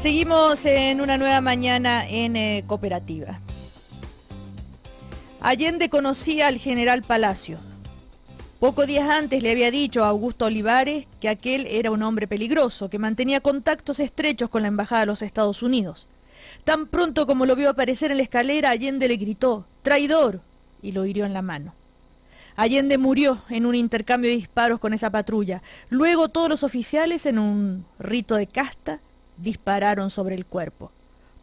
Seguimos en una nueva mañana en Cooperativa. Allende conocía al general Palacio. Pocos días antes le había dicho a Augusto Olivares que aquel era un hombre peligroso, que mantenía contactos estrechos con la embajada de los Estados Unidos. Tan pronto como lo vio aparecer en la escalera, Allende le gritó «¡Traidor!» y lo hirió en la mano. Allende murió en un intercambio de disparos con esa patrulla. Luego todos los oficiales, en un rito de casta, dispararon sobre el cuerpo.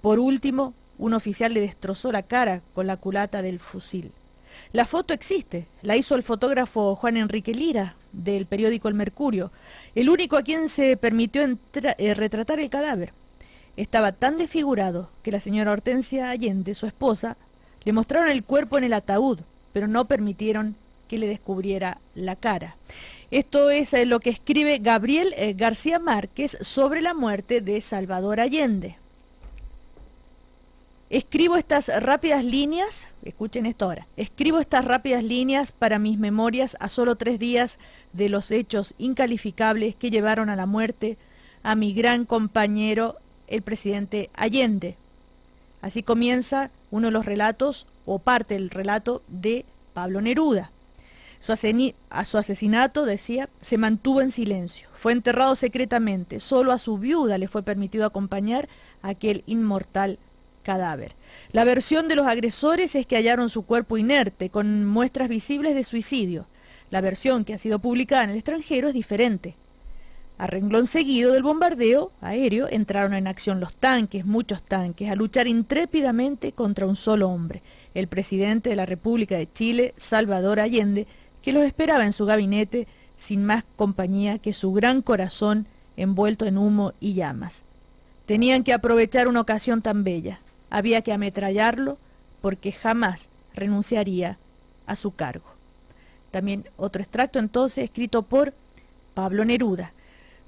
Por último, un oficial le destrozó la cara con la culata del fusil. La foto existe, la hizo el fotógrafo Juan Enrique Lira, del periódico El Mercurio, el único a quien se permitió retratar el cadáver. Estaba tan desfigurado que la señora Hortensia Allende, su esposa, le mostraron el cuerpo en el ataúd, pero no permitieron que le descubriera la cara. Esto es lo que escribe Gabriel García Márquez sobre la muerte de Salvador Allende. Escribo estas rápidas líneas, escuchen esto ahora, escribo estas rápidas líneas para mis memorias a solo 3 días de los hechos incalificables que llevaron a la muerte a mi gran compañero, el presidente Allende. Así comienza uno de los relatos, o parte del relato, de Pablo Neruda. A su asesinato, decía, se mantuvo en silencio. Fue enterrado secretamente. Solo a su viuda le fue permitido acompañar a aquel inmortal cadáver. La versión de los agresores es que hallaron su cuerpo inerte, con muestras visibles de suicidio. La versión que ha sido publicada en el extranjero es diferente. A renglón seguido del bombardeo aéreo entraron en acción los tanques, muchos tanques, a luchar intrépidamente contra un solo hombre, el presidente de la República de Chile, Salvador Allende, que los esperaba en su gabinete sin más compañía que su gran corazón envuelto en humo y llamas. Tenían que aprovechar una ocasión tan bella. Había que ametrallarlo porque jamás renunciaría a su cargo. También otro extracto entonces escrito por Pablo Neruda.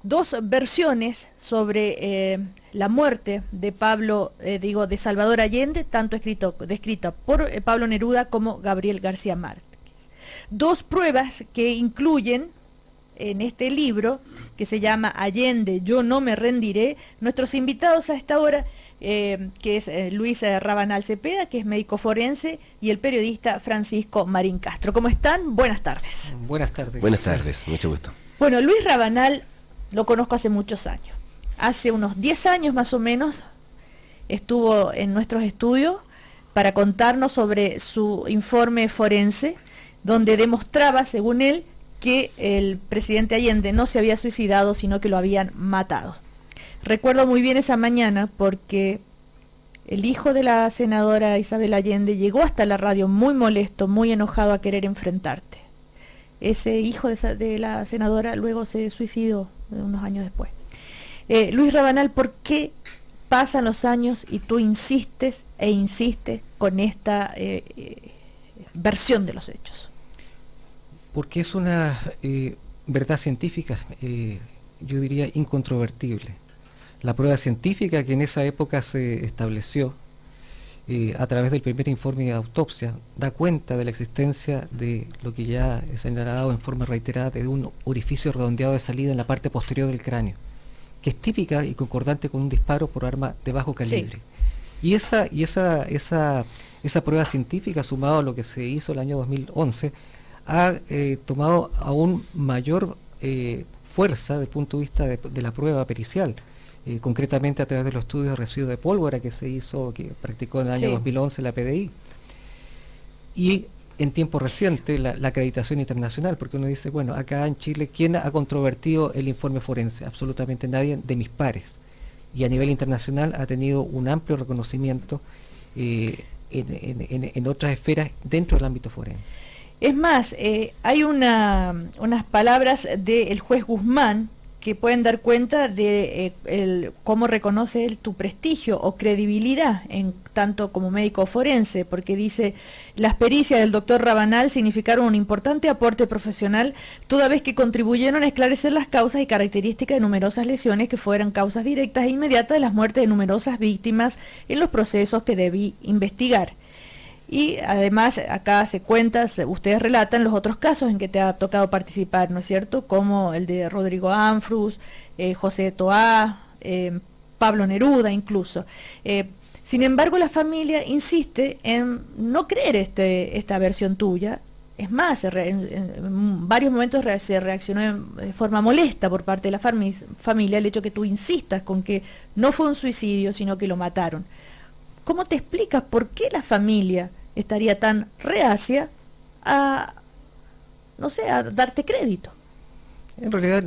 2 versiones sobre la muerte de de Salvador Allende, tanto descrita por Pablo Neruda como Gabriel García Márquez. 2 pruebas que incluyen en este libro, que se llama Allende, yo no me rendiré, nuestros invitados a esta hora, que es Luis Rabanal Cepeda, que es médico forense, y el periodista Francisco Marín Castro. ¿Cómo están? Buenas tardes. Buenas tardes. Buenas tardes, mucho gusto. Bueno, Luis Rabanal lo conozco hace muchos años. Hace unos 10 años más o menos estuvo en nuestros estudios para contarnos sobre su informe forense, donde demostraba, según él, que el presidente Allende no se había suicidado, sino que lo habían matado. Recuerdo muy bien esa mañana porque el hijo de la senadora Isabel Allende llegó hasta la radio muy molesto, muy enojado, a querer enfrentarte. Ese hijo de la senadora luego se suicidó unos años después. Luis Rabanal, ¿por qué pasan los años y tú insistes e insistes con esta versión de los hechos? Porque es una verdad científica, yo diría incontrovertible. La prueba científica que en esa época se estableció a través del primer informe de autopsia da cuenta de la existencia de lo que ya se ha señalado en forma reiterada, de un orificio redondeado de salida en la parte posterior del cráneo, que es típica y concordante con un disparo por arma de bajo calibre. Sí. Y esa prueba científica, sumado a lo que se hizo el año 2011, ha tomado aún mayor fuerza desde el punto de vista de la prueba pericial, concretamente a través de los estudios de residuos de pólvora que practicó en el año 2011 la PDI, y en tiempo reciente la acreditación internacional, porque uno dice, bueno, acá en Chile, ¿quién ha controvertido el informe forense? Absolutamente nadie de mis pares, y a nivel internacional ha tenido un amplio reconocimiento en otras esferas dentro del ámbito forense. Es más, hay unas palabras del juez Guzmán que pueden dar cuenta de cómo reconoce él tu prestigio o credibilidad en tanto como médico forense, porque dice: las pericias del doctor Rabanal significaron un importante aporte profesional, toda vez que contribuyeron a esclarecer las causas y características de numerosas lesiones que fueran causas directas e inmediatas de las muertes de numerosas víctimas en los procesos que debí investigar. Y además acá se cuenta, ustedes relatan los otros casos en que te ha tocado participar, ¿no es cierto? Como el de Rodrigo Anfrus, José Toá, Pablo Neruda incluso. Sin embargo, la familia insiste en no creer esta versión tuya. Es más, en varios momentos se reaccionó de forma molesta por parte de la familia el hecho que tú insistas con que no fue un suicidio, sino que lo mataron. ¿Cómo te explicas por qué la familia estaría tan reacia a, no sé, a darte crédito? En realidad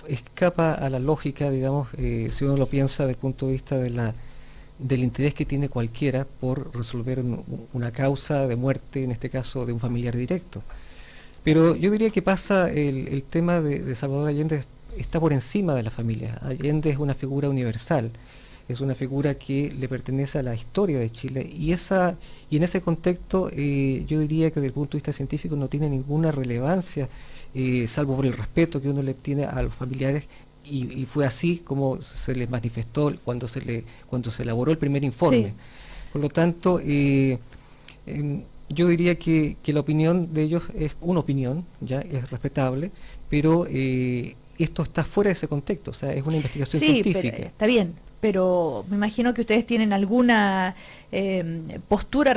escapa a la lógica, digamos, si uno lo piensa desde el punto de vista del interés que tiene cualquiera por resolver una causa de muerte, en este caso de un familiar directo. Pero yo diría que pasa el tema de Salvador Allende está por encima de la familia. Allende es una figura universal, es una figura que le pertenece a la historia de Chile y en ese contexto yo diría que desde el punto de vista científico no tiene ninguna relevancia, salvo por el respeto que uno le tiene a los familiares. Y fue así como se les manifestó cuando se elaboró el primer informe. Sí. Por lo tanto, yo diría que la opinión de ellos es una opinión, ya es respetable, pero esto está fuera de ese contexto, o sea, es una investigación científica. Sí, está bien, pero me imagino que ustedes tienen alguna postura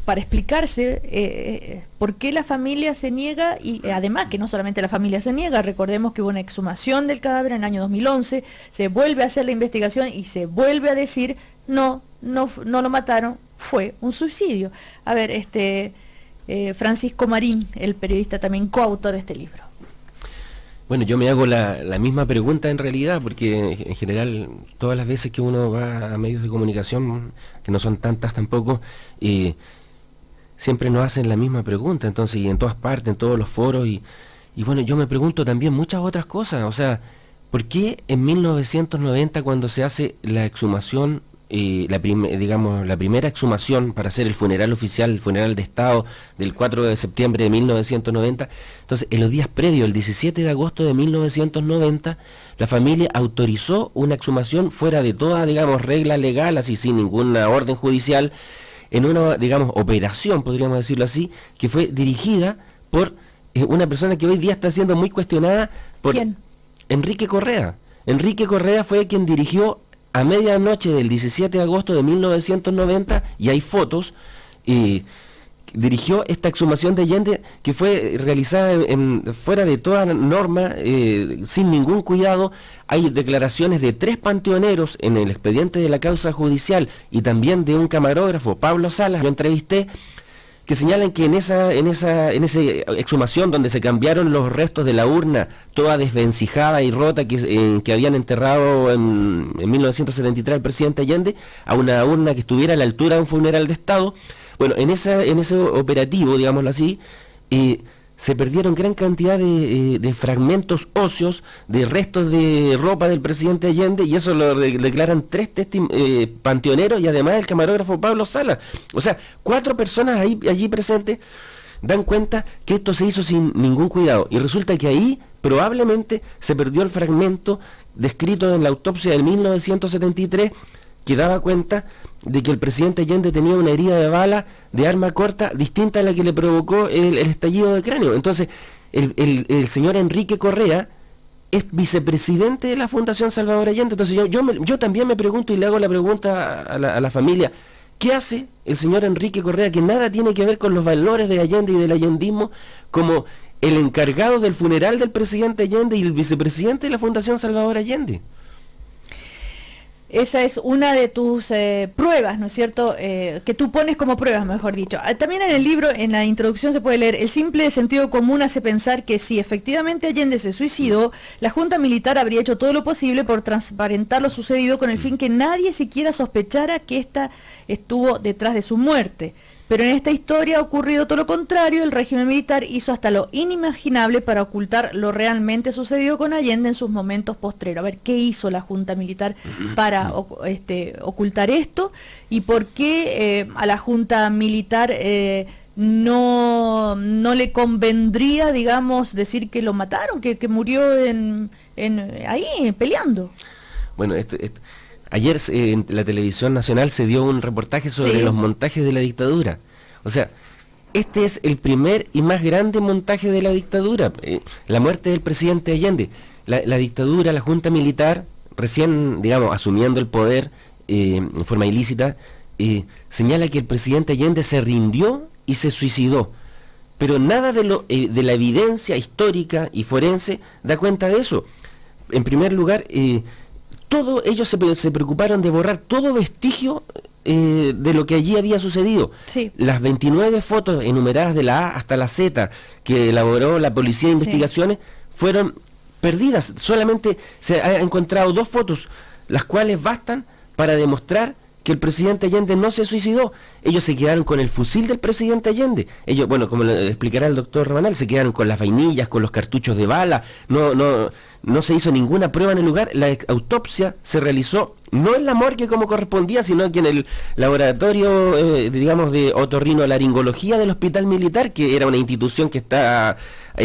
para explicarse por qué la familia se niega, y además que no solamente la familia se niega, recordemos que hubo una exhumación del cadáver en el año 2011, se vuelve a hacer la investigación y se vuelve a decir no lo mataron, fue un suicidio. A ver, Francisco Marín, el periodista también coautor de este libro. Bueno, yo me hago la misma pregunta en realidad, porque en general todas las veces que uno va a medios de comunicación, que no son tantas tampoco, siempre nos hacen la misma pregunta, entonces, y en todas partes, en todos los foros, y bueno, yo me pregunto también muchas otras cosas, o sea, ¿por qué en 1990 cuando se hace la exhumación, la primera exhumación para hacer el funeral oficial, el funeral de Estado del 4 de septiembre de 1990, entonces en los días previos, el 17 de agosto de 1990, la familia autorizó una exhumación fuera de toda, digamos, regla legal, así sin ninguna orden judicial, en una, digamos, operación, podríamos decirlo así, que fue dirigida por una persona que hoy día está siendo muy cuestionada por... ¿Quién? Enrique Correa. Enrique Correa fue quien dirigió a medianoche del 17 de agosto de 1990, y hay fotos, dirigió esta exhumación de Allende que fue realizada fuera de toda norma, sin ningún cuidado. Hay declaraciones de 3 panteoneros en el expediente de la causa judicial y también de un camarógrafo, Pablo Salas, yo entrevisté, que señalan que en esa exhumación donde se cambiaron los restos de la urna, toda desvencijada y rota que habían enterrado en 1973 al presidente Allende, a una urna que estuviera a la altura de un funeral de Estado. Bueno, en ese operativo, digámoslo así, se perdieron gran cantidad de fragmentos óseos, de restos de ropa del presidente Allende, y eso lo declaran 3 panteoneros y además el camarógrafo Pablo Salas. O sea, 4 personas allí presentes dan cuenta que esto se hizo sin ningún cuidado, y resulta que ahí probablemente se perdió el fragmento descrito en la autopsia de 1973, que daba cuenta de que el presidente Allende tenía una herida de bala de arma corta distinta a la que le provocó el estallido de cráneo. Entonces, el señor Enrique Correa es vicepresidente de la Fundación Salvador Allende. Entonces yo también me pregunto y le hago la pregunta a la familia, ¿qué hace el señor Enrique Correa, que nada tiene que ver con los valores de Allende y del allendismo, como el encargado del funeral del presidente Allende y el vicepresidente de la Fundación Salvador Allende? Esa es una de tus pruebas, ¿no es cierto? Que tú pones como pruebas, mejor dicho. También en el libro, en la introducción se puede leer: el simple sentido común hace pensar que si efectivamente Allende se suicidó, la Junta Militar habría hecho todo lo posible por transparentar lo sucedido con el fin que nadie siquiera sospechara que ésta estuvo detrás de su muerte. Pero en esta historia ha ocurrido todo lo contrario. El régimen militar hizo hasta lo inimaginable para ocultar lo realmente sucedido con Allende en sus momentos postreros. A ver, ¿qué hizo la Junta Militar para ocultar esto? ¿Y por qué a la Junta Militar no le convendría, digamos, decir que lo mataron, que murió ahí peleando? Bueno, ayer en la televisión nacional se dio un reportaje sobre los montajes de la dictadura. O sea, este es el primer y más grande montaje de la dictadura, la muerte del presidente Allende. La dictadura, la Junta Militar, recién, digamos, asumiendo el poder en forma ilícita, señala que el presidente Allende se rindió y se suicidó. Pero nada de la evidencia histórica y forense da cuenta de eso. En primer lugar, ellos se preocuparon de borrar todo vestigio de lo que allí había sucedido. Sí. Las 29 fotos enumeradas de la A hasta la Z que elaboró la Policía de Investigaciones fueron perdidas. Solamente se han encontrado 2 fotos, las cuales bastan para demostrar que el presidente Allende no se suicidó. Ellos se quedaron con el fusil del presidente Allende. Ellos, bueno, como le explicará el doctor Rabanal, se quedaron con las vainillas, con los cartuchos de bala. No se hizo ninguna prueba en el lugar. La autopsia se realizó no en la morgue como correspondía, sino que en el laboratorio, digamos, de otorrinolaringología del Hospital Militar, que era una institución que está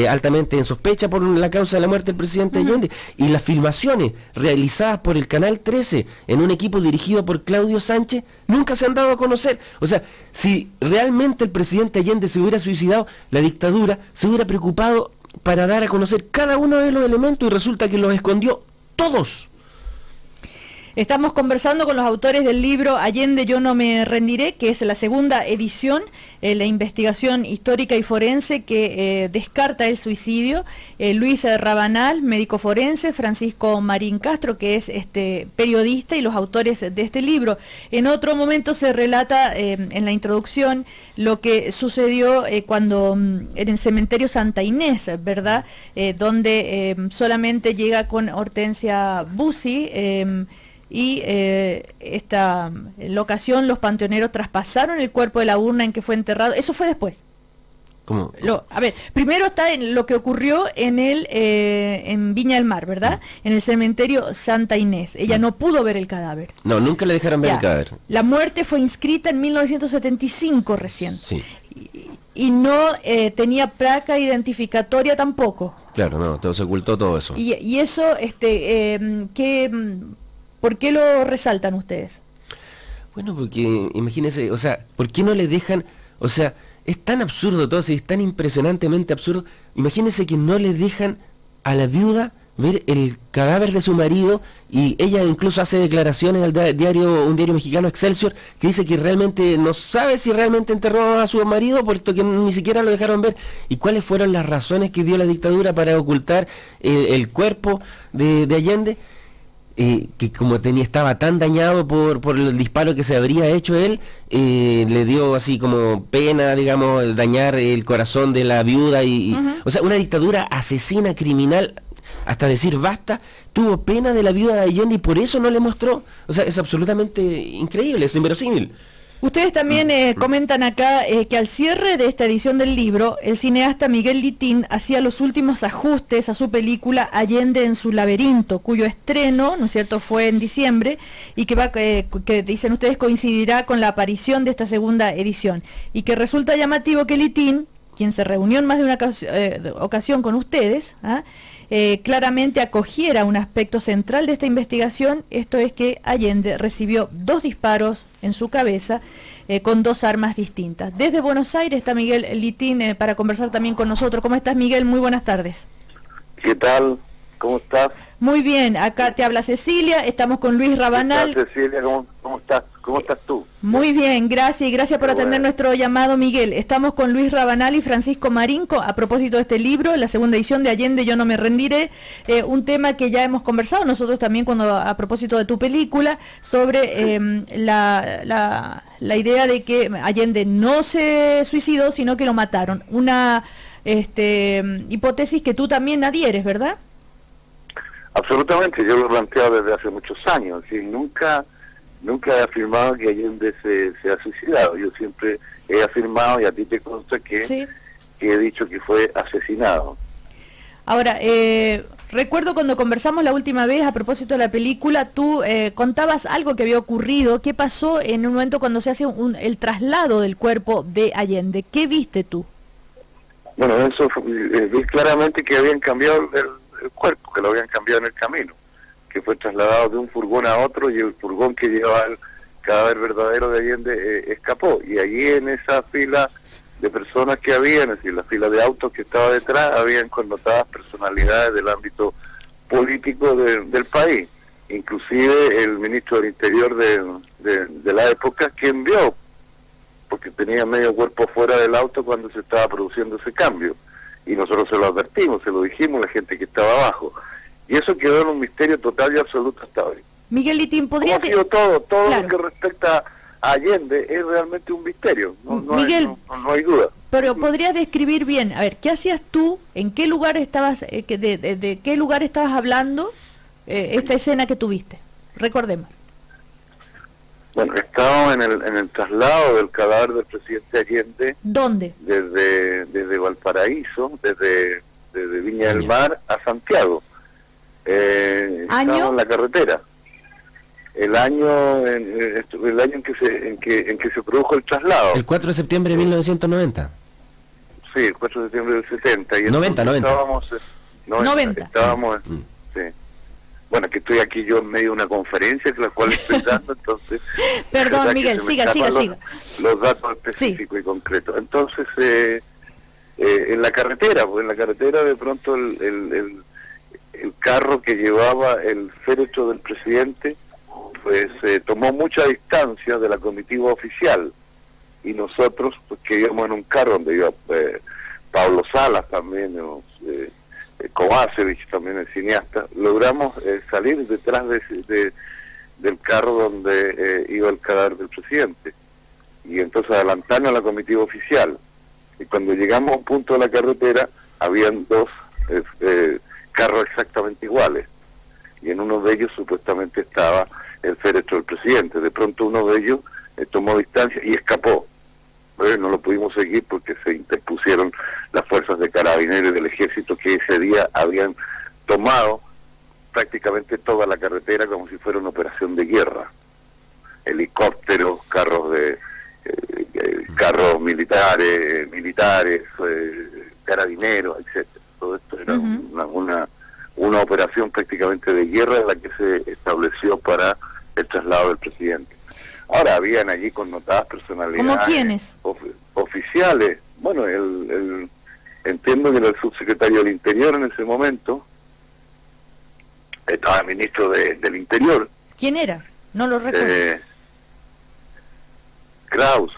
altamente en sospecha por la causa de la muerte del presidente Allende. Y las filmaciones realizadas por el Canal 13 en un equipo dirigido por Claudio Sánchez nunca se han dado a conocer. O sea, si realmente el presidente Allende se hubiera suicidado, la dictadura se hubiera preocupado para dar a conocer cada uno de los elementos, y resulta que los escondió todos. Estamos conversando con los autores del libro Allende, yo no me rendiré, que es la segunda edición, la investigación histórica y forense que descarta el suicidio. Luis Rabanal, médico forense, Francisco Marín Castro, que es periodista, y los autores de este libro. En otro momento se relata en la introducción lo que sucedió cuando en el cementerio Santa Inés, ¿verdad? Donde solamente llega con Hortensia Bussi, y esta locación, los panteoneros traspasaron el cuerpo de la urna en que fue enterrado. Eso fue después. ¿Cómo? A ver, primero está en lo que ocurrió en Viña del Mar, ¿verdad? En el cementerio Santa Inés. Ella no pudo ver el cadáver. No, nunca le dejaron ver el cadáver. La muerte fue inscrita en 1975 recién. Sí. Y no tenía placa identificatoria tampoco. Claro, no, se ocultó todo eso. Y eso, ¿por qué lo resaltan ustedes? Bueno, porque imagínense, o sea, ¿por qué no le dejan, o sea, es tan absurdo todo, es tan impresionantemente absurdo? Imagínense que no le dejan a la viuda ver el cadáver de su marido, y ella incluso hace declaraciones al un diario mexicano, Excelsior, que dice que realmente no sabe si realmente enterró a su marido, puesto que ni siquiera lo dejaron ver. ¿Y cuáles fueron las razones que dio la dictadura para ocultar el cuerpo de Allende? Que como estaba tan dañado por el disparo que se habría hecho él, le dio así como pena, digamos, dañar el corazón de la viuda o sea, una dictadura asesina, criminal, hasta decir basta, tuvo pena de la viuda de Allende y por eso no le mostró. O sea, es absolutamente increíble, es inverosímil. Ustedes también comentan acá que al cierre de esta edición del libro, el cineasta Miguel Litín hacía los últimos ajustes a su película Allende en su laberinto, cuyo estreno, ¿no es cierto?, fue en diciembre, y que dicen ustedes coincidirá con la aparición de esta segunda edición, y que resulta llamativo que Litín, quien se reunió en más de una ocasión con ustedes, claramente acogiera un aspecto central de esta investigación. Esto es que Allende recibió 2 disparos en su cabeza con 2 armas distintas. Desde Buenos Aires está Miguel Litín para conversar también con nosotros. ¿Cómo estás, Miguel? Muy buenas tardes. ¿Qué tal? ¿Cómo estás? Muy bien, acá te habla Cecilia, estamos con Luis Rabanal. ¿Qué tal, Cecilia? ¿Cómo estás? ¿Cómo estás tú? Muy bien, gracias, y gracias por atender nuestro llamado, Miguel. Estamos con Luis Rabanal y Francisco Marinco a propósito de este libro, la segunda edición de Allende, yo no me rendiré, un tema que ya hemos conversado nosotros también a propósito de tu película, sobre la idea de que Allende no se suicidó, sino que lo mataron. Una hipótesis que tú también adhieres, ¿verdad? Absolutamente, yo lo he planteado desde hace muchos años, y nunca he afirmado que Allende se ha suicidado. Yo siempre he afirmado, y a ti te consta que he dicho que fue asesinado. Ahora, recuerdo cuando conversamos la última vez a propósito de la película, tú contabas algo que había ocurrido. ¿Qué pasó en un momento cuando se hace el traslado del cuerpo de Allende? ¿Qué viste tú? Bueno, eso vi claramente que habían cambiado el cuerpo, que lo habían cambiado en el camino, que fue trasladado de un furgón a otro, y el furgón que llevaba el cadáver verdadero de Allende escapó. Y allí, en esa fila de personas que había, es decir, la fila de autos que estaba detrás, habían connotadas personalidades del ámbito político del país. inclusive el ministro del Interior de la época, quien vio, porque tenía medio cuerpo fuera del auto cuando se estaba produciendo ese cambio, y nosotros se lo advertimos, se lo dijimos a la gente que estaba abajo, y eso quedó en un misterio total y absoluto hasta hoy. Miguel Litín, ¿podría... Como ha sido todo Claro. lo que respecta a Allende es realmente un misterio, Miguel, no hay duda. pero podrías describir bien, a ver, ¿qué hacías tú? ¿En qué lugar estabas, de qué lugar estabas hablando esta escena que tuviste? Recordemos. Bueno, estábamos en el traslado del cadáver del presidente Allende ¿Dónde? desde Valparaíso, desde Viña del Mar a Santiago. Estábamos en la carretera. El año en que se produjo el traslado. El 4 de septiembre de 1990. Sí, el 4 de septiembre del 70. Y 90. Estábamos, 90. Estábamos, sí. Bueno, que estoy aquí yo en medio de una conferencia, que la cual estoy dando, entonces... Perdón, que Miguel, se me siga. escapan los datos específicos y concretos. Entonces, en la carretera, pues en la carretera de pronto el carro que llevaba el féretro del presidente, pues tomó mucha distancia de la comitiva oficial, y nosotros, pues que íbamos en un carro donde iba Pablo Salas también, Kovacevic también el cineasta, logramos salir detrás del carro donde iba el cadáver del presidente, y entonces adelantarnos a la comitiva oficial, y cuando llegamos a un punto de la carretera habían dos carros exactamente iguales, y en uno de ellos supuestamente estaba el féretro del presidente. De pronto uno de ellos tomó distancia y escapó. No lo pudimos seguir porque se interpusieron las fuerzas de carabineros y del ejército, que ese día habían tomado prácticamente toda la carretera como si fuera una operación de guerra. Helicópteros, carros militares, carabineros, etcétera. Todo esto era una operación prácticamente de guerra en la que se estableció para el traslado del presidente. Ahora, habían allí connotadas personalidades. ¿Cómo quiénes? Oficiales. Bueno, entiendo que era el subsecretario del Interior en ese momento, estaba el ministro del Interior. ¿Quién era? No lo recuerdo. Kraus.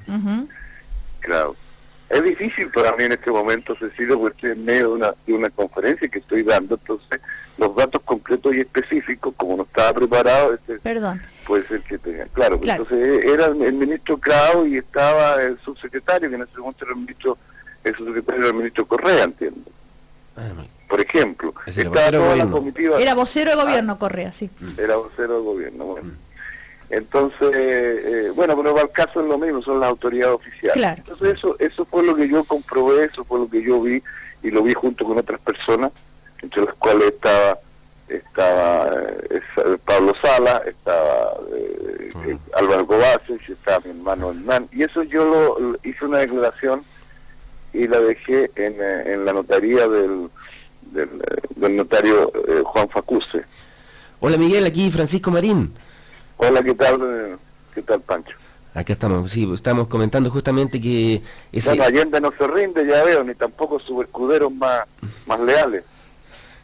Ujú. Kraus. Es difícil para mí en este momento, Cecilio, porque estoy en medio de una conferencia que estoy dando, entonces los datos concretos y específicos, como no estaba preparado, Perdón. puede ser que tenga. Claro. Entonces era el ministro Kraus y estaba el subsecretario, que en ese momento era el subsecretario del ministro Correa, entiendo. Por ejemplo, estaba toda la comitiva. Era vocero de gobierno, Correa, sí. Era vocero del gobierno, bueno. Entonces, bueno, pero para el caso es lo mismo, son las autoridades oficiales. Claro. Entonces eso fue lo que yo comprobé, eso fue lo que yo vi, y lo vi junto con otras personas, entre las cuales estaba Pablo Sala, estaba Álvaro Kovacevic, estaba mi hermano Hernán, y eso yo hice una declaración y la dejé en la notaría del notario Juan Facuse. Hola Miguel, aquí Francisco Marín. Hola, ¿qué tal, Pancho? Acá estamos, sí, estamos comentando justamente que... Bueno, Allende no se rinde, ya veo, ni tampoco sus escuderos más leales.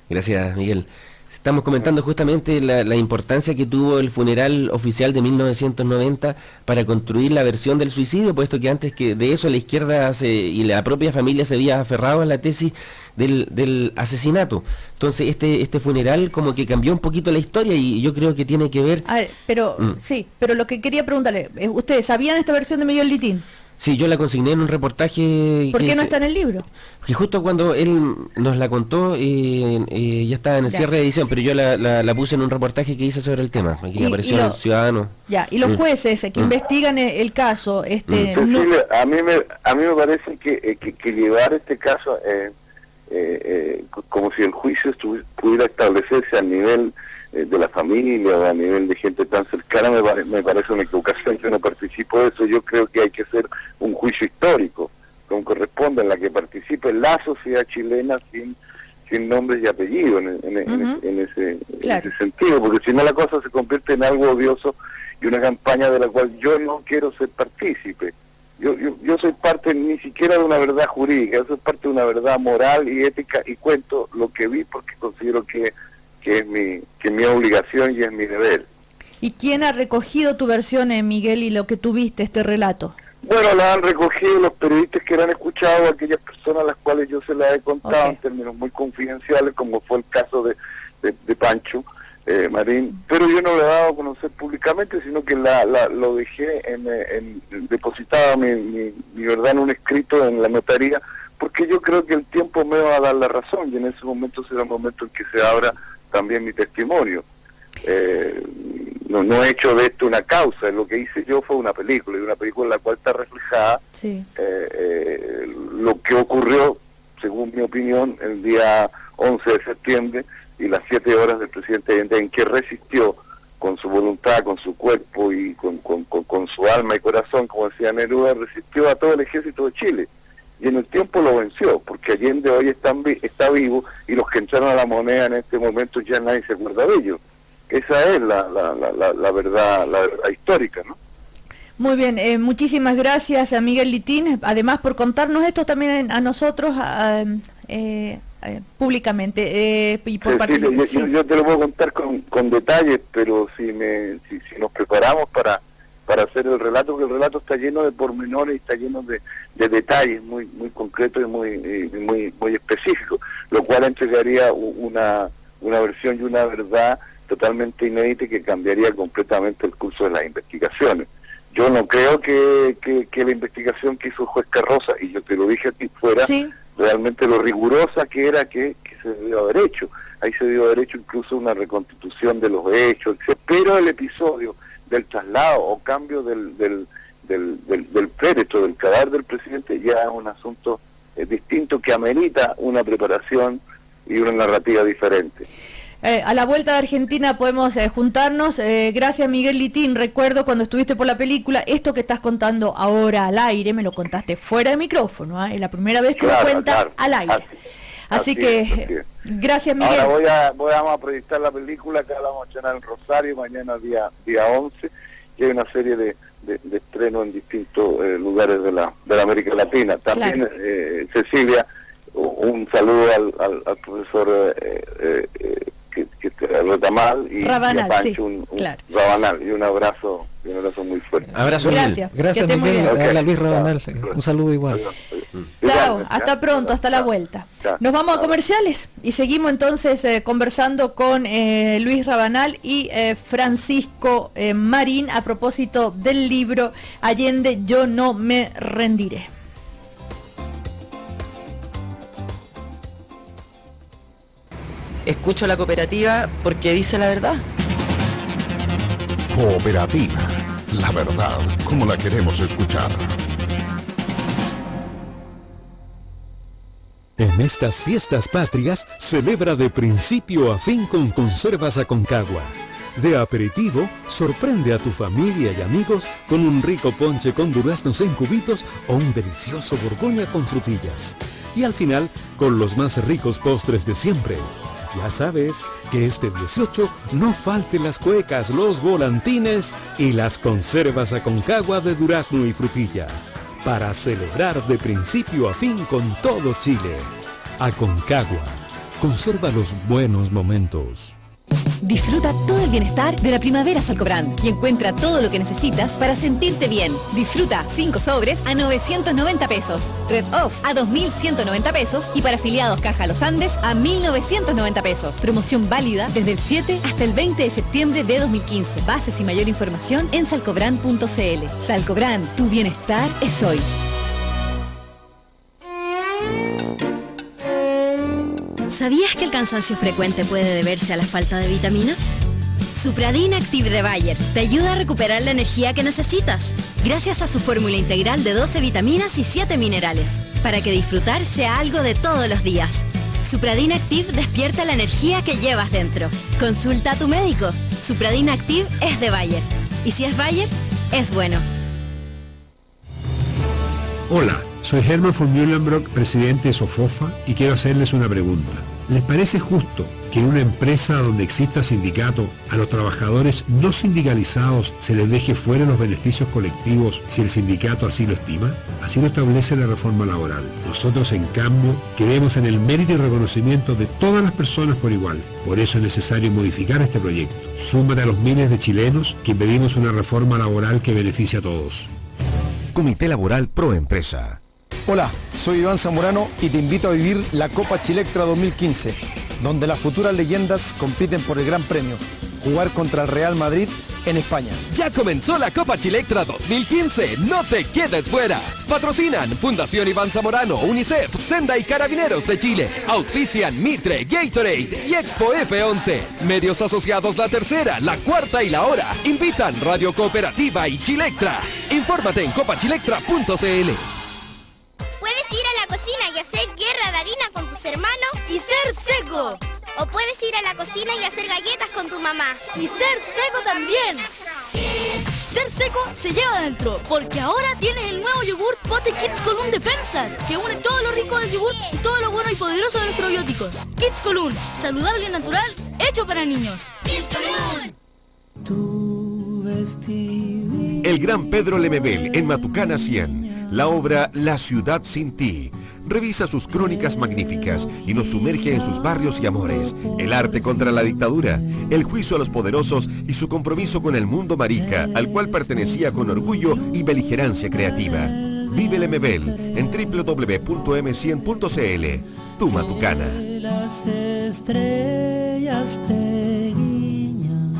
Gracias, Miguel. Estamos comentando justamente la importancia que tuvo el funeral oficial de 1990 para construir la versión del suicidio, puesto que antes que de eso la izquierda y la propia familia se había aferrado a la tesis del asesinato. Entonces este funeral como que cambió un poquito la historia y yo creo que tiene que ver... A ver, pero sí, pero lo que quería preguntarle, ¿ustedes sabían esta versión de Miguel Litín? Sí, yo la consigné en un reportaje... ¿Por qué no está en el libro? Que justo cuando él nos la contó, ya estaba en el cierre de edición, pero yo la puse en un reportaje que hice sobre el tema. Aquí apareció en el Ciudadano. Ya, y los jueces que investigan el caso... Cecilia, a mí me parece que llevar este caso... como si el juicio pudiera establecerse a nivel de la familia o a nivel de gente tan cercana, me parece una equivocación. Yo no participo de eso. Yo creo que hay que hacer un juicio histórico como corresponde, en la que participe la sociedad chilena sin nombres y apellidos en ese sentido, porque si no la cosa se convierte en algo odioso y una campaña de la cual yo no quiero ser partícipe. Yo soy parte ni siquiera de una verdad jurídica, yo soy parte de una verdad moral y ética, y cuento lo que vi porque considero que que es mi obligación y es mi deber. ¿Y quién ha recogido tu versión, Miguel, y lo que tuviste, este relato? Bueno, la han recogido los periodistas que la han escuchado, aquellas personas a las cuales yo se las he contado en términos muy confidenciales, como fue el caso de Pancho Marín, pero yo no lo he dado a conocer públicamente, sino que lo dejé depositado mi verdad en un escrito en la notaría, porque yo creo que el tiempo me va a dar la razón, y en ese momento será el momento en que se abra también mi testimonio. No he hecho de esto una causa, lo que hice yo fue una película, y una película en la cual está reflejada lo que ocurrió, según mi opinión, el día 11 de septiembre y las 7 horas del presidente Allende, en que resistió con su voluntad, con su cuerpo y con su alma y corazón, como decía Neruda, resistió a todo el ejército de Chile. Y en el tiempo lo venció, porque Allende hoy está vivo, y los que entraron a la moneda en este momento ya nadie se acuerda de ellos. Esa es la verdad, la verdad histórica, ¿no? Muy bien, muchísimas gracias a Miguel Litín, además por contarnos esto también a nosotros públicamente y por participar. Yo te lo puedo contar con detalles, pero si nos preparamos para hacer el relato, porque el relato está lleno de pormenores y está lleno de detalles muy concretos y muy específicos, lo cual entregaría una versión y una verdad totalmente inédita que cambiaría completamente el curso de las investigaciones. Yo no creo que la investigación que hizo el juez Carroza, y yo te lo dije a ti, fuera realmente lo rigurosa que era que se debió haber hecho. Ahí se debió haber hecho incluso una reconstitución de los hechos, etc. Pero el episodio del traslado o cambio del féretro, del cadáver del presidente, ya es un asunto distinto que amerita una preparación y una narrativa diferente. A la vuelta de Argentina podemos juntarnos. Gracias, Miguel Litín. Recuerdo cuando estuviste por la película, esto que estás contando ahora al aire, me lo contaste fuera de micrófono, es la primera vez que lo cuentas al aire. Así que, gracias, Miguel. Ahora vamos a proyectar la película, que la vamos a estrenar en Rosario, mañana día 11, y hay una serie de estreno en distintos lugares de la América Latina. También, Cecilia, un saludo al profesor Retamal y Rabanal, a Pancho, Rabanal, y un abrazo muy fuerte. Abrazo. Gracias. Gracias, Miguel. Habla Luis Rabanal. Un saludo igual. Chao, hasta pronto, hasta la vuelta. Nos vamos a comerciales y seguimos entonces conversando con Luis Rabanal y Francisco Marín a propósito del libro Allende, yo no me rendiré. Escucho a la cooperativa porque dice la verdad. Cooperativa, la verdad como la queremos escuchar. En estas fiestas patrias, celebra de principio a fin con Conservas Aconcagua. De aperitivo, sorprende a tu familia y amigos con un rico ponche con duraznos en cubitos o un delicioso Borgoña con frutillas. Y al final, con los más ricos postres de siempre. Ya sabes que este 18 no falten las cuecas, los volantines y las conservas Aconcagua de durazno y frutilla. Para celebrar de principio a fin con todo Chile. Aconcagua, conserva los buenos momentos. Disfruta todo el bienestar de la primavera Salcobrand y encuentra todo lo que necesitas para sentirte bien. Disfruta 5 sobres a 990 pesos, Red Off a 2.190 pesos y para afiliados Caja Los Andes a 1.990 pesos. Promoción válida desde el 7 hasta el 20 de septiembre de 2015. Bases y mayor información en salcobrand.cl. Salcobrand, tu bienestar es hoy. ¿Sabías que el cansancio frecuente puede deberse a la falta de vitaminas? Supradin Active de Bayer te ayuda a recuperar la energía que necesitas, gracias a su fórmula integral de 12 vitaminas y 7 minerales, para que disfrutar sea algo de todos los días. Supradin Active despierta la energía que llevas dentro. Consulta a tu médico. Supradin Active es de Bayer. Y si es Bayer, es bueno. Hola, soy Herman von Mühlenbrock, presidente de Sofofa, y quiero hacerles una pregunta. ¿Les parece justo que en una empresa donde exista sindicato, a los trabajadores no sindicalizados se les deje fuera los beneficios colectivos si el sindicato así lo estima? Así lo establece la reforma laboral. Nosotros, en cambio, creemos en el mérito y reconocimiento de todas las personas por igual. Por eso es necesario modificar este proyecto. Súmate a los miles de chilenos que pedimos una reforma laboral que beneficie a todos. Comité Laboral Pro Empresa. Hola, soy Iván Zamorano y te invito a vivir la Copa Chilectra 2015, donde las futuras leyendas compiten por el Gran Premio, jugar contra el Real Madrid en España. Ya comenzó la Copa Chilectra 2015, no te quedes fuera. Patrocinan Fundación Iván Zamorano, UNICEF, Senda y Carabineros de Chile. Auspician Mitre, Gatorade y Expo F11. Medios asociados La Tercera, La Cuarta y La Hora. Invitan Radio Cooperativa y Chilectra. Infórmate en copachilectra.cl. Puedes ir a la cocina y hacer guerra de harina con tus hermanos y ser seco. O puedes ir a la cocina y hacer galletas con tu mamá y ser seco también. Ser seco se lleva adentro, porque ahora tienes el nuevo yogur Pote Kids Column Defensas, que une todo lo rico del yogur y todo lo bueno y poderoso de los probióticos. Kids Column, saludable y natural, hecho para niños. Kids Column. El Gran Pedro Lemebel en Matucana 100. La obra La Ciudad Sin Ti. Revisa sus crónicas magníficas y nos sumerge en sus barrios y amores, el arte contra la dictadura, el juicio a los poderosos y su compromiso con el mundo marica, al cual pertenecía con orgullo y beligerancia creativa. Vive Lemebel en www.m100.cl. Tu Matucana. Las estrellas te guiñan.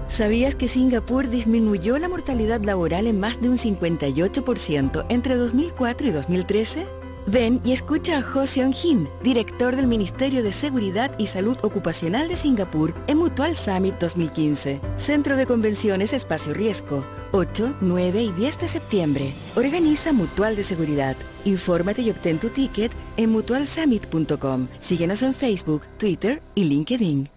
¿Sabías que Singapur disminuyó la mortalidad laboral en más de un 58% entre 2004 y 2013? Ven y escucha a Ho Seong-hin, director del Ministerio de Seguridad y Salud Ocupacional de Singapur, en Mutual Summit 2015. Centro de Convenciones Espacio Riesgo, 8, 9 y 10 de septiembre. Organiza Mutual de Seguridad. Infórmate y obtén tu ticket en mutualsummit.com. Síguenos en Facebook, Twitter y LinkedIn.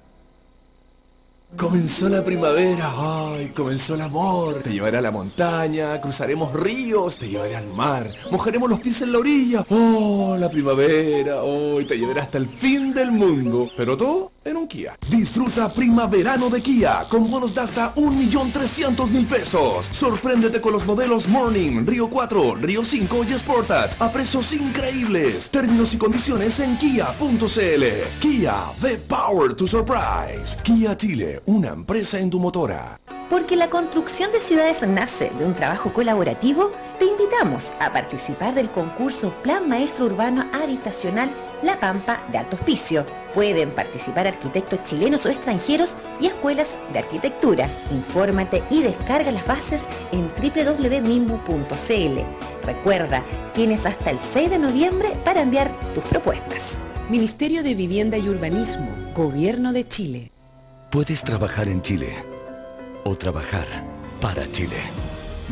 Comenzó la primavera, ay, comenzó el amor. Te llevaré a la montaña, cruzaremos ríos, te llevaré al mar, mojaremos los pies en la orilla. Oh, la primavera, hoy te llevaré hasta el fin del mundo. Pero todo en un Kia. Disfruta primaverano de Kia, con bonos de hasta 1.300.000 pesos. Sorpréndete con los modelos Morning, Río 4, Río 5 y Sportage a precios increíbles. Términos y condiciones en kia.cl. Kia, the power to surprise. Kia Chile, una empresa indumotora. Porque la construcción de ciudades nace de un trabajo colaborativo, te invitamos a participar del concurso Plan Maestro Urbano Habitacional La Pampa de Alto Hospicio. Pueden participar arquitectos chilenos o extranjeros y escuelas de arquitectura. Infórmate y descarga las bases en www.mimbu.cl. Recuerda, tienes hasta el 6 de noviembre para enviar tus propuestas. Ministerio de Vivienda y Urbanismo, Gobierno de Chile. Puedes trabajar en Chile o trabajar para Chile.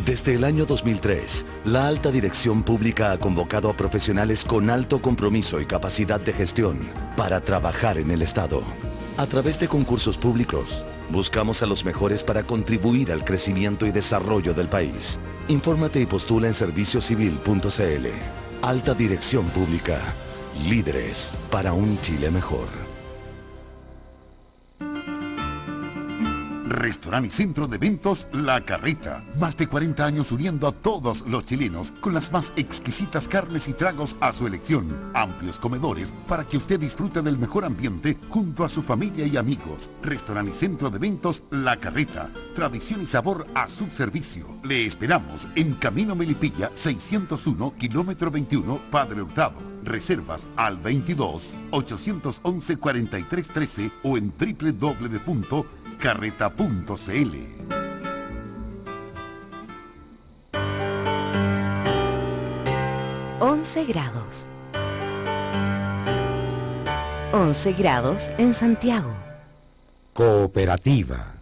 Desde el año 2003, la Alta Dirección Pública ha convocado a profesionales con alto compromiso y capacidad de gestión para trabajar en el Estado. A través de concursos públicos, buscamos a los mejores para contribuir al crecimiento y desarrollo del país. Infórmate y postula en serviciocivil.cl. Alta Dirección Pública. Líderes para un Chile mejor. Restaurante y Centro de Eventos La Carreta. Más de 40 años uniendo a todos los chilenos con las más exquisitas carnes y tragos a su elección. Amplios comedores para que usted disfrute del mejor ambiente junto a su familia y amigos. Restaurante y Centro de Eventos La Carreta. Tradición y sabor a su servicio. Le esperamos en Camino Melipilla 601, kilómetro 21, Padre Hurtado. Reservas al 22 811 4313 o en www.carreta.cl. Once grados. 11 grados en Santiago. Cooperativa.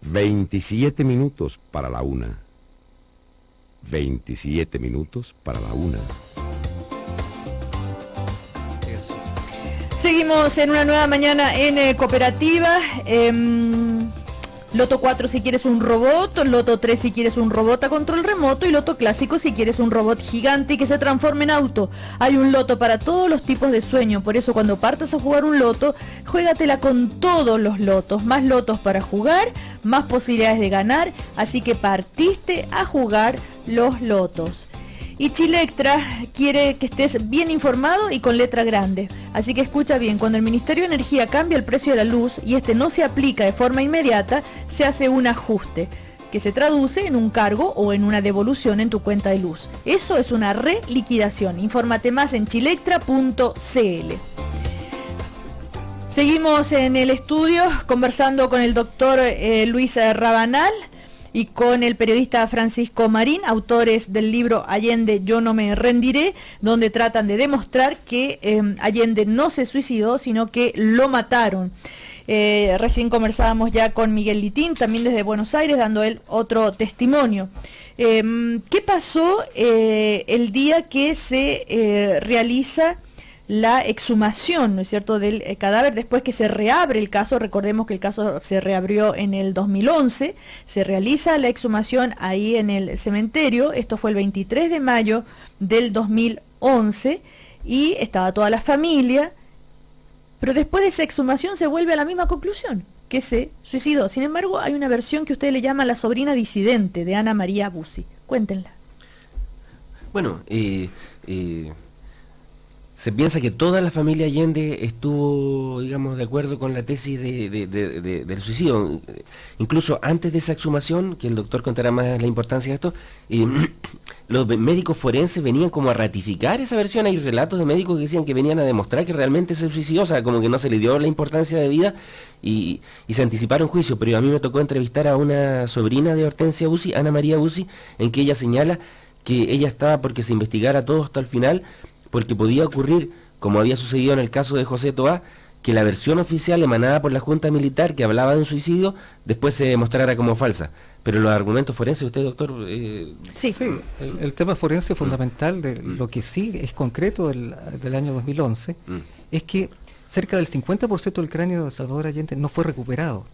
27 minutos para la 1. 27 minutos para la 1. Seguimos en una nueva mañana en Cooperativa. Loto 4 si quieres un robot, Loto 3 si quieres un robot a control remoto y Loto clásico si quieres un robot gigante y que se transforme en auto. Hay un Loto para todos los tipos de sueño, por eso cuando partas a jugar un Loto, juégatela con todos los lotos. Más lotos para jugar, más posibilidades de ganar, así que partiste a jugar los lotos. Y Chilectra quiere que estés bien informado y con letra grande. Así que escucha bien, cuando el Ministerio de Energía cambia el precio de la luz y este no se aplica de forma inmediata, se hace un ajuste, que se traduce en un cargo o en una devolución en tu cuenta de luz. Eso es una reliquidación. Infórmate más en chilectra.cl. Seguimos en el estudio conversando con el doctor Luis Rabanal y con el periodista Francisco Marín, autores del libro Allende, yo no me rendiré, donde tratan de demostrar que Allende no se suicidó, sino que lo mataron. Recién conversábamos ya con Miguel Litín, también desde Buenos Aires, dando él otro testimonio. ¿Qué pasó el día que se realiza la exhumación, ¿no es cierto?, del cadáver, después que se reabre el caso? Recordemos que el caso se reabrió en el 2011, se realiza la exhumación ahí en el cementerio, esto fue el 23 de mayo del 2011, y estaba toda la familia, pero después de esa exhumación se vuelve a la misma conclusión, que se suicidó. Sin embargo, hay una versión que usted le llama la sobrina disidente de Ana María Bussi. Cuéntenla. Bueno, se piensa que toda la familia Allende estuvo, digamos, de acuerdo con la tesis del suicidio. Incluso antes de esa exhumación, que el doctor contará más la importancia de esto, los médicos forenses venían como a ratificar esa versión. Hay relatos de médicos que decían que venían a demostrar que realmente se suicidó, o sea, como que no se le dio la importancia de vida y se anticiparon juicios. Pero a mí me tocó entrevistar a una sobrina de Hortensia Bussi, Ana María Bussi, en que ella señala que ella estaba porque se investigara todo hasta el final, porque podía ocurrir, como había sucedido en el caso de José Toá, que la versión oficial emanada por la Junta Militar que hablaba de un suicidio, después se demostrara como falsa. Pero los argumentos forenses, usted, doctor... Sí, el tema forense fundamental de lo que sí es concreto del año 2011, es que cerca del 50% del cráneo de Salvador Allende no fue recuperado,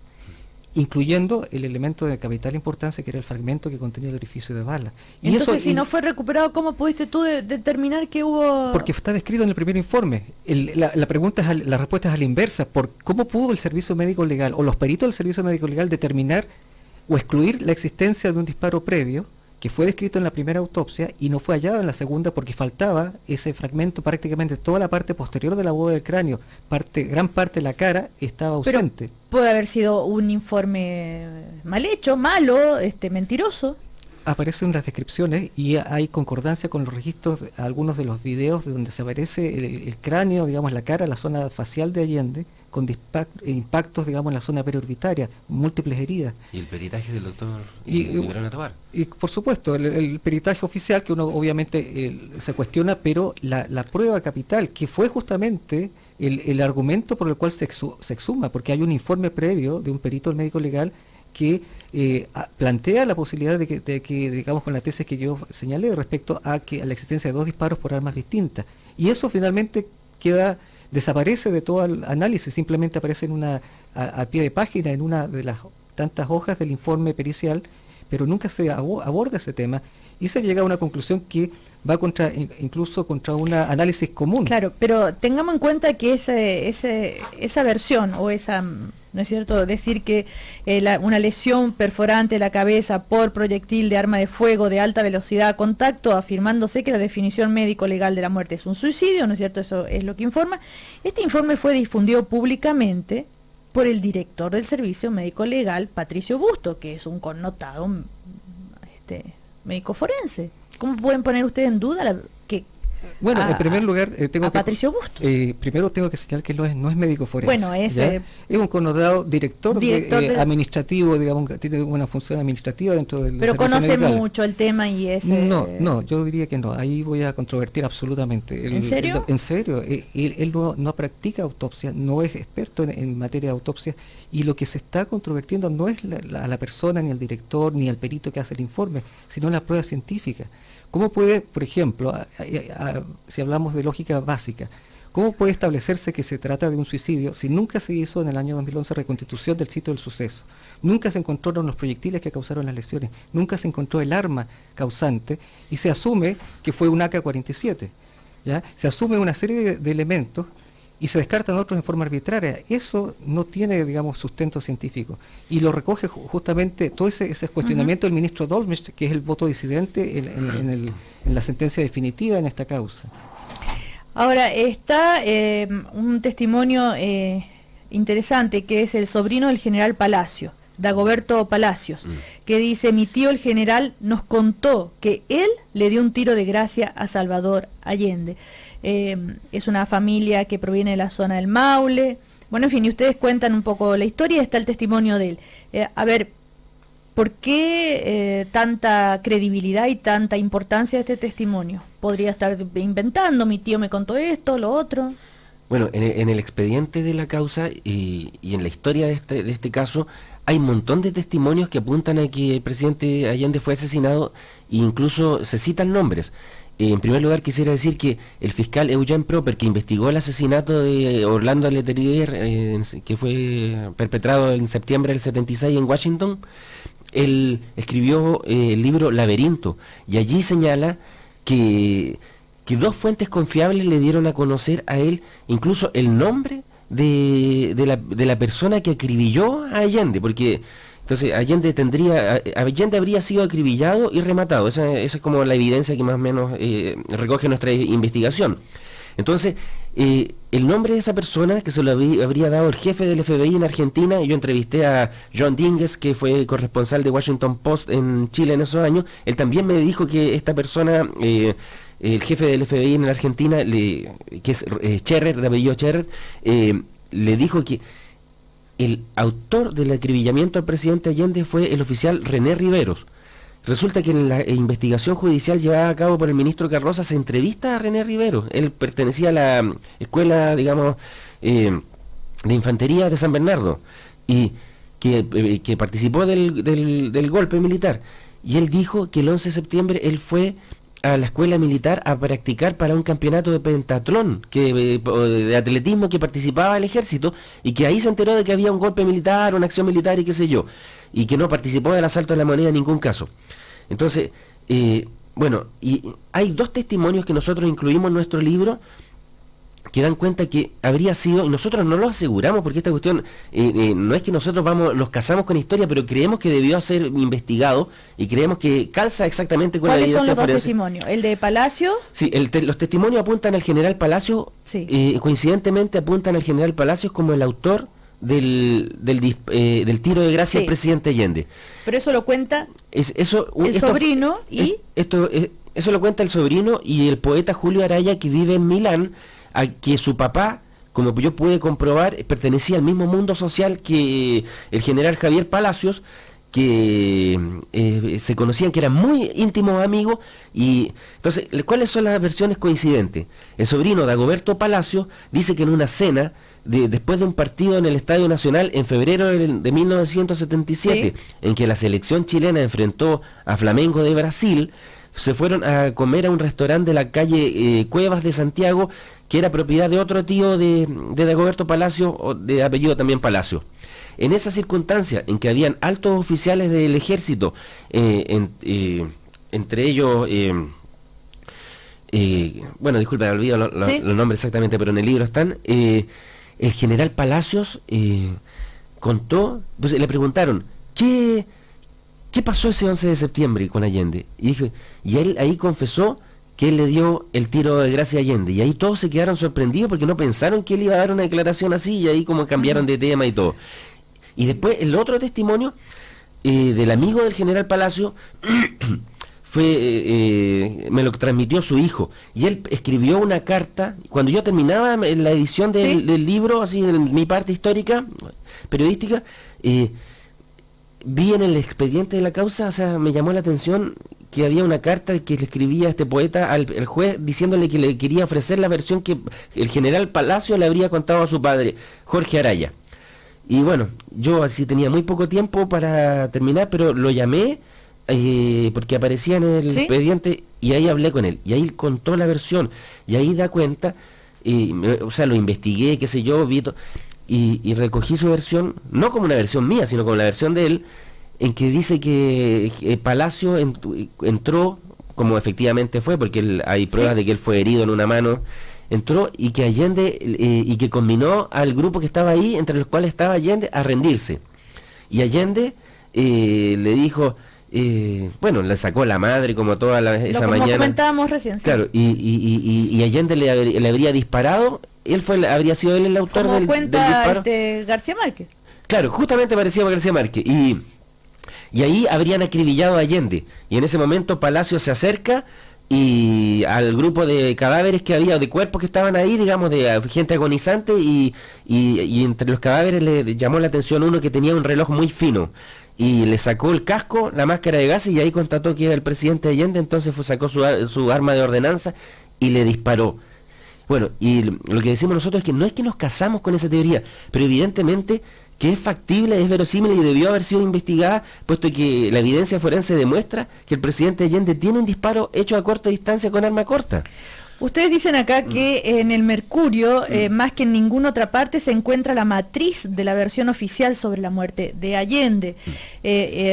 incluyendo el elemento de capital importancia que era el fragmento que contenía el orificio de bala. Y entonces, eso, si no fue recuperado, ¿cómo pudiste tú determinar que hubo...? Porque está descrito en el primer informe. La respuesta es a la inversa. ¿Cómo pudo el Servicio Médico Legal o los peritos del Servicio Médico Legal determinar o excluir la existencia de un disparo previo que fue descrito en la primera autopsia y no fue hallado en la segunda porque faltaba ese fragmento? Prácticamente toda la parte posterior de la bóveda del cráneo, gran parte de la cara estaba ausente. Pero puede haber sido un informe mal hecho, malo, mentiroso. Aparecen las descripciones y hay concordancia con los registros, algunos de los videos de donde se aparece el cráneo, digamos la cara, la zona facial de Allende, con impactos, digamos, en la zona periorbitaria, múltiples heridas. Y el peritaje del doctor Grana Tobar. Y por supuesto, el peritaje oficial, que uno obviamente se cuestiona, pero la prueba capital, que fue justamente el argumento por el cual se exhuma, porque hay un informe previo de un perito del médico legal que plantea la posibilidad de que, digamos, con la tesis que yo señalé respecto a la existencia de dos disparos por armas distintas. Y eso finalmente desaparece de todo el análisis, simplemente aparece a pie de página en una de las tantas hojas del informe pericial, pero nunca se aborda ese tema y se llega a una conclusión que va incluso contra un análisis común. Claro, pero tengamos en cuenta que esa versión o esa, ¿no es cierto?, decir que una lesión perforante de la cabeza por proyectil de arma de fuego de alta velocidad a contacto, afirmándose que la definición médico-legal de la muerte es un suicidio, ¿no es cierto?, eso es lo que informa. Este informe fue difundido públicamente por el director del Servicio Médico Legal, Patricio Busto, que es un connotado médico forense. ¿Cómo pueden poner ustedes en duda Bueno, en primer lugar, Patricio Busto? Primero tengo que señalar que no es médico forense. Bueno, es un connotado director administrativo, digamos, que tiene una función administrativa dentro del Pero conoce mucho el tema y es... No, yo diría que no. Ahí voy a controvertir absolutamente. ¿En serio? En serio. Él no practica autopsia, no es experto en materia de autopsia, y lo que se está controvertiendo no es la persona, ni el director, ni el perito que hace el informe, sino la prueba científica. ¿Cómo puede, por ejemplo, si hablamos de lógica básica, ¿Cómo puede establecerse que se trata de un suicidio si nunca se hizo en el año 2011 reconstitución del sitio del suceso? Nunca se encontraron los proyectiles que causaron las lesiones, nunca se encontró el arma causante y se asume que fue un AK-47. ¿Ya? Se asume una serie de elementos y se descartan otros en forma arbitraria. Eso no tiene, digamos, sustento científico. Y lo recoge justamente todo ese cuestionamiento del ministro Dolmetsch, que es el voto disidente en la sentencia definitiva en esta causa. Ahora, está un testimonio interesante, que es el sobrino del general Palacio, Dagoberto Palacios, que dice: mi tío el general nos contó que él le dio un tiro de gracia a Salvador Allende. Es una familia que proviene de la zona del Maule. Bueno, en fin, y ustedes cuentan un poco la historia, está el testimonio de él. A ver, ¿por qué tanta credibilidad y tanta importancia de este testimonio? Podría estar inventando, mi tío me contó esto, lo otro. Bueno, en el expediente de la causa y en la historia de este caso, hay un montón de testimonios que apuntan a que el presidente Allende fue asesinado e incluso se citan nombres. En primer lugar, quisiera decir que el fiscal Eugene Proper, que investigó el asesinato de Orlando Letelier, que fue perpetrado en septiembre del 76 en Washington, él escribió el libro Laberinto, y allí señala que dos fuentes confiables le dieron a conocer a él incluso el nombre de la persona que acribilló a Allende, porque entonces Allende habría sido acribillado y rematado. Esa es como la evidencia que más o menos recoge nuestra investigación. Entonces, el nombre de esa persona, que se lo habría dado el jefe del FBI en Argentina, yo entrevisté a John Dinges, que fue corresponsal de Washington Post en Chile en esos años, él también me dijo que esta persona, el jefe del FBI en la Argentina, que es Scherrer, de apellido Scherrer, le dijo que el autor del acribillamiento al presidente Allende fue el oficial René Riveros. Resulta que en la investigación judicial llevada a cabo por el ministro Carroza se entrevista a René Riveros. Él pertenecía a la escuela, digamos, de infantería de San Bernardo, y que participó del golpe militar. Y él dijo que el 11 de septiembre él fue a la escuela militar a practicar para un campeonato de pentatlón, de atletismo, que participaba el ejército, y que ahí se enteró de que había un golpe militar, una acción militar y qué sé yo, y que no participó del asalto a la moneda en ningún caso. Entonces, bueno, y hay dos testimonios que nosotros incluimos en nuestro libro que dan cuenta que habría sido, y nosotros no lo aseguramos porque esta cuestión no es que nosotros nos casamos con historia, pero creemos que debió ser investigado y creemos que calza exactamente con la evidencia forense. ¿Cuáles son los dos forense. testimonios? ¿El de Palacio? Sí, los testimonios apuntan al general Palacio, sí. Coincidentemente apuntan al general Palacios como el autor del tiro de gracia al presidente Allende. Pero eso lo cuenta el sobrino y... Eso lo cuenta el sobrino y el poeta Julio Araya, que vive en Milán, a que su papá, como yo pude comprobar, pertenecía al mismo mundo social que el general Javier Palacios, que se conocían, que eran muy íntimos amigos. Y entonces, ¿cuáles son las versiones coincidentes? El sobrino Dagoberto Palacios dice que en una cena, después de un partido en el Estadio Nacional en febrero de 1977, en que la selección chilena enfrentó a Flamengo de Brasil, se fueron a comer a un restaurante de la calle Cuevas de Santiago, que era propiedad de otro tío de Dagoberto Palacio, de apellido también Palacio. En esa circunstancia, en que habían altos oficiales del ejército, entre ellos, bueno, disculpe, olvido los nombres exactamente, pero en el libro están, el general Palacios contó, pues le preguntaron, ¿qué pasó ese 11 de septiembre con Allende? Y él ahí confesó que él le dio el tiro de gracia a Allende, y ahí todos se quedaron sorprendidos porque no pensaron que él iba a dar una declaración así, y ahí como cambiaron de tema y todo. Y después el otro testimonio del amigo del general Palacio me lo transmitió su hijo, y él escribió una carta. Cuando yo terminaba la edición del libro, así en mi parte histórica, periodística, vi en el expediente de la causa, o sea, me llamó la atención que había una carta que le escribía este poeta al juez diciéndole que le quería ofrecer la versión que el general Palacio le habría contado a su padre, Jorge Araya. Y bueno, yo así tenía muy poco tiempo para terminar, pero lo llamé porque aparecía en el expediente, y ahí hablé con él, y ahí contó la versión, y ahí da cuenta o sea, lo investigué, qué sé yo, y recogí su versión, no como una versión mía, sino como la versión de él, en que dice que Palacio entró, como efectivamente fue, porque hay pruebas de que él fue herido en una mano, entró y que Allende, y que combinó al grupo que estaba ahí, entre los cuales estaba Allende, a rendirse. Y Allende le dijo, bueno, le sacó la madre como toda esa mañana. Como comentábamos recién. Sí. Claro, y Allende le habría disparado, habría sido él el autor del disparo. García Márquez. Claro, justamente parecía García Márquez. Y ahí habrían acribillado a Allende. Y en ese momento Palacio se acerca y al grupo de cadáveres que había, de cuerpos que estaban ahí, digamos, de gente agonizante, y entre los cadáveres le llamó la atención uno que tenía un reloj muy fino. Y le sacó el casco, la máscara de gases, y ahí constató que era el presidente Allende. Entonces sacó su arma de ordenanza y le disparó. Bueno, y lo que decimos nosotros es que no es que nos casamos con esa teoría, pero evidentemente que es factible, es verosímil y debió haber sido investigada, puesto que la evidencia forense demuestra que el presidente Allende tiene un disparo hecho a corta distancia con arma corta. Ustedes dicen acá que en el Mercurio, más que en ninguna otra parte, se encuentra la matriz de la versión oficial sobre la muerte de Allende.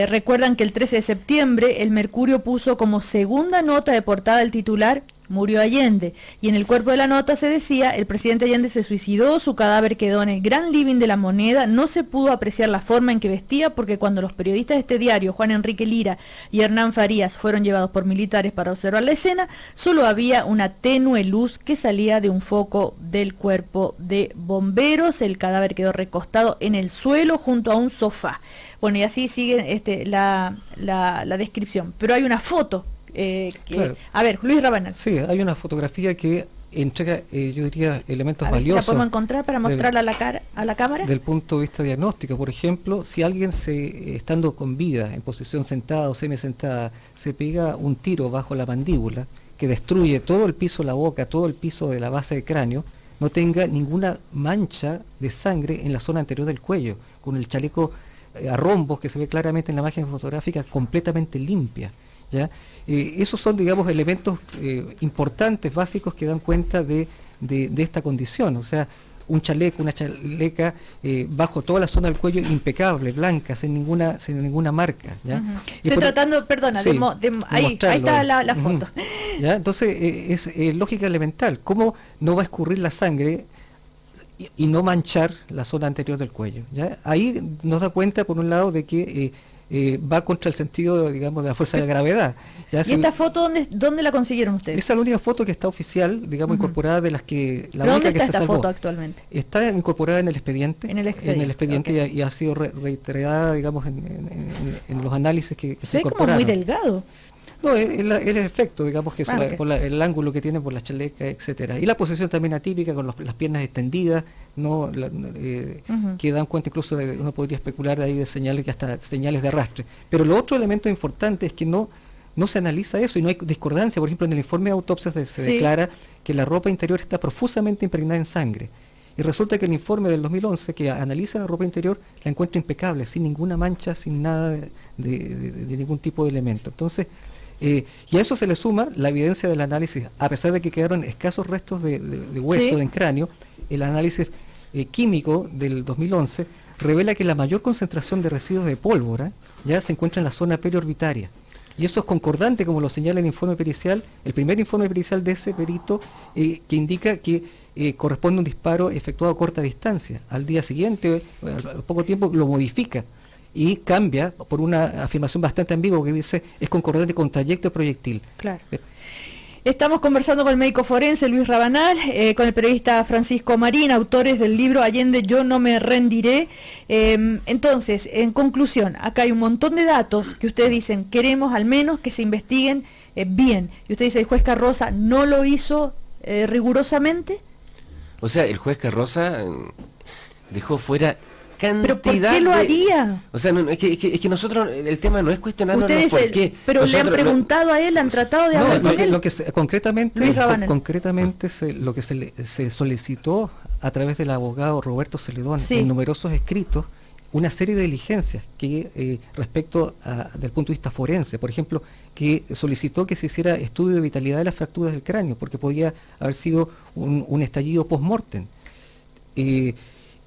Recuerdan que el 13 de septiembre el Mercurio puso como segunda nota de portada el titular: murió Allende, y en el cuerpo de la nota se decía: el presidente Allende se suicidó, su cadáver quedó en el gran living de La Moneda, no se pudo apreciar la forma en que vestía, porque cuando los periodistas de este diario, Juan Enrique Lira y Hernán Farías, fueron llevados por militares para observar la escena, solo había una tenue luz que salía de un foco del cuerpo de bomberos. El cadáver quedó recostado en el suelo junto a un sofá. Bueno, y así sigue la descripción, pero hay una foto. Claro. A ver, Luis Rabanal. Sí, hay una fotografía que entrega, yo diría, elementos a ver valiosos. Si la podemos encontrar para mostrarla a la cámara. Del punto de vista diagnóstico, por ejemplo, si alguien estando con vida, en posición sentada o semisentada, se pega un tiro bajo la mandíbula, que destruye todo el piso de la boca, todo el piso de la base del cráneo, no tenga ninguna mancha de sangre en la zona anterior del cuello, con el chaleco a rombos que se ve claramente en la imagen fotográfica, completamente limpia. ¿Ya? Esos son, digamos, elementos importantes, básicos, que dan cuenta de esta condición. O sea, un chaleco, una chaleca bajo toda la zona del cuello, impecable, blanca, sin ninguna marca. ¿Ya? Estoy tratando, perdona, sí, ahí está la foto. ¿Ya? Entonces, es lógica elemental. ¿Cómo no va a escurrir la sangre y no manchar la zona anterior del cuello? ¿Ya? Ahí nos da cuenta, por un lado, de que va contra el sentido, digamos, de la fuerza de la gravedad. ¿Ya? ¿Y esta foto dónde la consiguieron ustedes? Esa es la única foto que está oficial, digamos, incorporada de las que... ¿Dónde está esta foto actualmente? Está incorporada en el expediente. En el expediente, okay. y ha sido reiterada, digamos, en los análisis que se incorporaron. Como muy delgado. No, el efecto, digamos, que es por el ángulo que tiene por la chaleca, etcétera. Y la posición también atípica, con las piernas extendidas, que dan cuenta incluso uno podría especular de ahí de señales, que hasta señales de arrastre. Pero lo otro elemento importante es que no se analiza eso y no hay discordancia. Por ejemplo, en el informe de autopsia se declara que la ropa interior está profusamente impregnada en sangre. Y resulta que el informe del 2011, que analiza la ropa interior, la encuentra impecable, sin ninguna mancha, sin nada de ningún tipo de elemento. Entonces, y a eso se le suma la evidencia del análisis, a pesar de que quedaron escasos restos de hueso, en cráneo. El análisis químico del 2011 revela que la mayor concentración de residuos de pólvora ya se encuentra en la zona periorbitaria. Y eso es concordante, como lo señala el informe pericial, el primer informe pericial de ese perito, que indica que corresponde a un disparo efectuado a corta distancia. Al día siguiente, al poco tiempo, lo modifica y cambia por una afirmación bastante ambigua que dice es concordante con trayecto de proyectil. Claro. Estamos conversando con el médico forense Luis Rabanal, con el periodista Francisco Marín, autores del libro Allende, yo no me rendiré. Entonces, en conclusión, acá hay un montón de datos que ustedes dicen, queremos al menos que se investiguen bien. Y usted dice, el juez Carroza no lo hizo rigurosamente. O sea, el juez Carroza dejó fuera cantidad. ¿Pero por qué lo haría? O sea, es que nosotros, el tema no es cuestionarnos por qué. Pero nosotros, le han preguntado a él, han tratado de hablar con él. Lo que concretamente lo que se solicitó a través del abogado Roberto Celedón en numerosos escritos, una serie de diligencias que respecto del punto de vista forense, por ejemplo, que solicitó que se hiciera estudio de vitalidad de las fracturas del cráneo, porque podía haber sido un estallido post-mortem,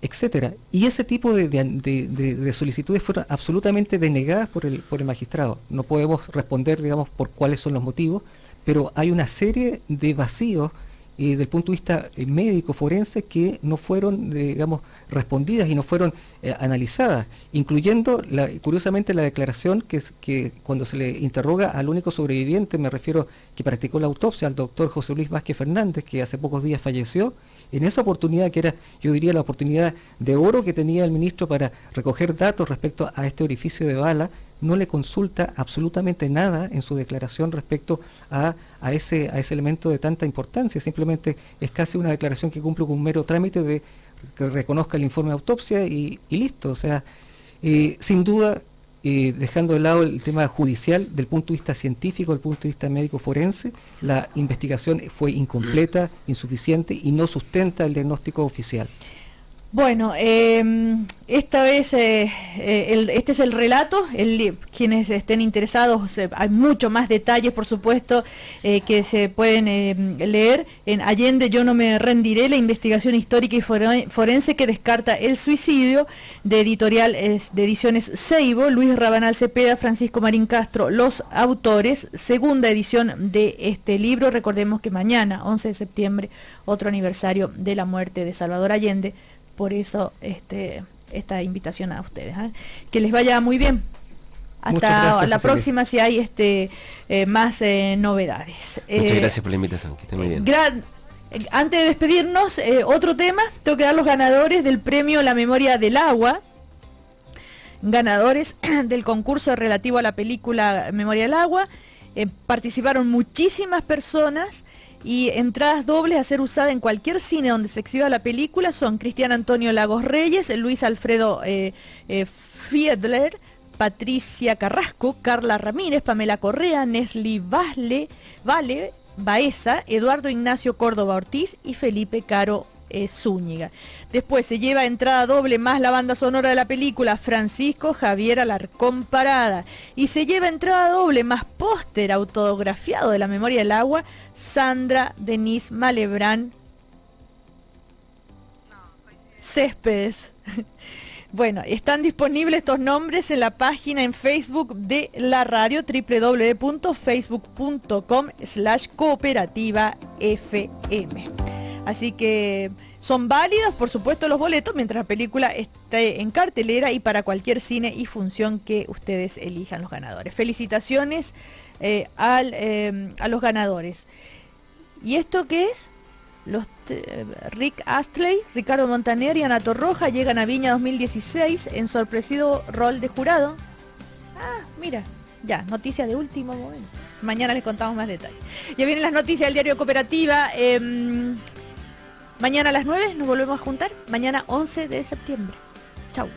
etcétera. Y ese tipo de solicitudes fueron absolutamente denegadas por el magistrado. No podemos responder, digamos, por cuáles son los motivos, pero hay una serie de vacíos del punto de vista médico forense que no fueron, digamos, respondidas y no fueron analizadas, incluyendo curiosamente la declaración que cuando se le interroga al único sobreviviente, me refiero que practicó la autopsia, al doctor José Luis Vázquez Fernández, que hace pocos días falleció, en esa oportunidad que era, yo diría, la oportunidad de oro que tenía el ministro para recoger datos respecto a este orificio de bala, no le consulta absolutamente nada en su declaración respecto a ese elemento de tanta importancia. Simplemente es casi una declaración que cumple con un mero trámite de que reconozca el informe de autopsia y listo. O sea, sin duda, dejando de lado el tema judicial, del punto de vista científico, del punto de vista médico forense, la investigación fue incompleta, insuficiente y no sustenta el diagnóstico oficial. Bueno, esta vez este es el relato. Quienes estén interesados, hay mucho más detalles, por supuesto, que se pueden leer en Allende, yo no me rendiré, la investigación histórica y forense que descarta el suicidio, de ediciones Seibo, Luis Rabanal Cepeda, Francisco Marín Castro, los autores, segunda edición de este libro. Recordemos que mañana, 11 de septiembre, otro aniversario de la muerte de Salvador Allende. Por eso esta invitación a ustedes. Que les vaya muy bien. Hasta la próxima, si hay más novedades. Muchas gracias por la invitación, que estén muy bien. Antes de despedirnos, otro tema, tengo que dar los ganadores del premio La Memoria del Agua, ganadores del concurso relativo a la película Memoria del Agua. Participaron muchísimas personas. Y entradas dobles a ser usadas en cualquier cine donde se exhiba la película son Cristian Antonio Lagos Reyes, Luis Alfredo Fiedler, Patricia Carrasco, Carla Ramírez, Pamela Correa, Nesli Baeza, Eduardo Ignacio Córdoba Ortiz y Felipe Caro Zúñiga. Después se lleva entrada doble más la banda sonora de la película Francisco Javier Alarcón Parada, y se lleva entrada doble más póster autografiado de La Memoria del Agua Sandra Denise Malebrán Céspedes. Bueno, están disponibles estos nombres en la página en Facebook de la radio, www.facebook.com/cooperativafm. Así que son válidos, por supuesto, los boletos mientras la película esté en cartelera y para cualquier cine y función que ustedes elijan los ganadores. Felicitaciones a los ganadores. ¿Y esto qué es? Rick Astley, Ricardo Montaner y Ana Torroja llegan a Viña 2016 en sorpresivo rol de jurado. Ah, mira, ya, noticia de último momento. Mañana les contamos más detalles. Ya vienen las noticias del diario Cooperativa. Mañana a las 9 nos volvemos a juntar. Mañana 11 de septiembre. Chau.